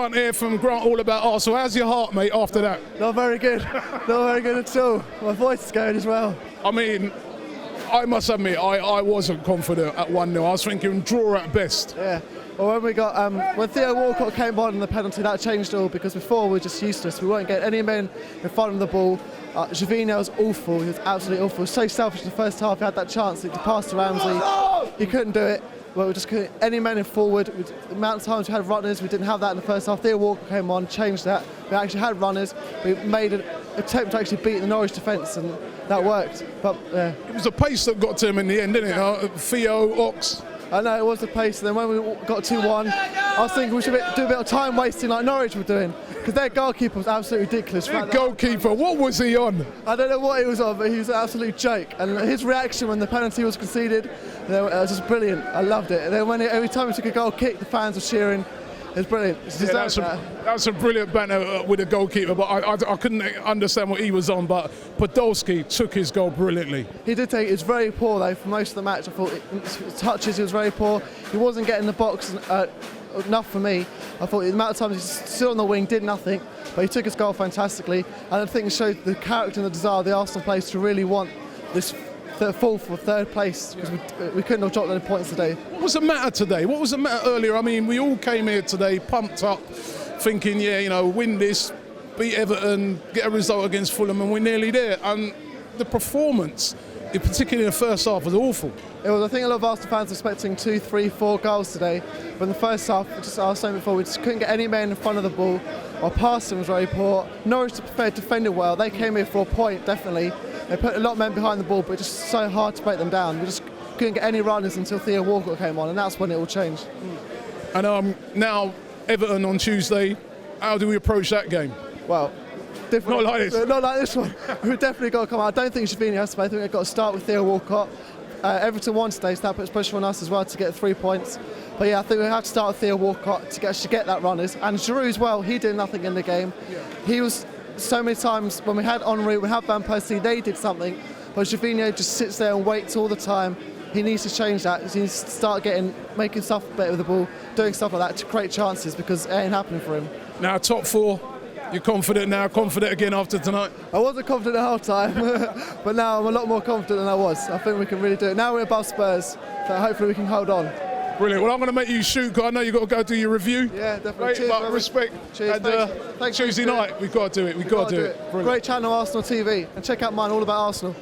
Grant here from Grant All About Arsenal. How's your heart, mate, after that? Not very good. Not very good at all. My voice is going as well. I mean, I must admit, I wasn't confident at 1-0. I was thinking draw at best. Yeah. Well, when we got when Theo Walcott came on in the penalty, that changed it all, because before we were just useless. We weren't getting any men in front of the ball. Javinho was awful. He was absolutely awful. He was so selfish in the first half. He had that chance to pass to Ramsey. He couldn't do it. Well, we just couldn't. Any men in forward. The amount of times we had runners, we didn't have that in the first half. Theo Walcott came on, changed that. We actually had runners. We made an attempt to actually beat the Norwich defence, and that worked. But it was the pace that got to him in the end, didn't it? Theo, Ox. I know it was the pace, and then when we got 2-1, I was thinking we should do a bit of time wasting like Norwich were doing, because their goalkeeper was absolutely ridiculous. Their goalkeeper, what was he on? I don't know what he was on, but he was an absolute joke. And his reaction when the penalty was conceded, it was just brilliant. I loved it. And then every time he took a goal kick, the fans were cheering. It was brilliant. That's a brilliant banner with a goalkeeper, but I couldn't understand what he was on. But Podolski took his goal brilliantly. He did take it. It was very poor though for most of the match. I thought his touches, he was very poor. He wasn't getting the box enough for me. I thought the amount of times he was still on the wing, did nothing, but he took his goal fantastically. And I think it showed the character and the desire of the Arsenal players to really want this fourth or third place, because we couldn't have dropped any points today. What was the matter today? What was the matter earlier? I mean, we all came here today pumped up, thinking, yeah, you know, win this, beat Everton, get a result against Fulham, and we're nearly there. And the performance, particularly in the first half, was awful. It was. I think a lot of Arsenal fans were expecting 2, 3, 4 goals today, but in the first half, just I was saying before, we just couldn't get any men in front of the ball. Our passing was very poor. Norwich defended well. They came here for a point, definitely. They put a lot of men behind the ball, but just so hard to break them down. We just couldn't get any runners until Theo Walcott came on, and that's when it all changed. And now Everton on Tuesday, how do we approach that game? Well, different. Not like this. Not like this one. We've definitely got to come out. I don't think Javinho has to play. I think we've got to start with Theo Walcott. Everton won today, so that puts pressure on us as well to get 3 points. But yeah, I think we have to start with Theo Walcott to actually get that runners. And Giroud as well, he did nothing in the game. Yeah. He was so many times when we had Henry, we had Van Persie, they did something. But Javinho just sits there and waits all the time. He needs to change that. He needs to start making stuff better with the ball, doing stuff like that to create chances, because it ain't happening for him. Now, top 4. You're confident now, confident again after tonight? I wasn't confident at half time, but now I'm a lot more confident than I was. I think we can really do it. Now we're above Spurs, so hopefully we can hold on. Brilliant. Well, I'm going to make you shoot, because I know you've got to go do your review. Yeah, definitely. Right, Cheers, but brother. respect. Cheers. And thanks Tuesday night, we've got to do it. We've got to do it. Great channel, Arsenal TV. And check out mine, All About Arsenal.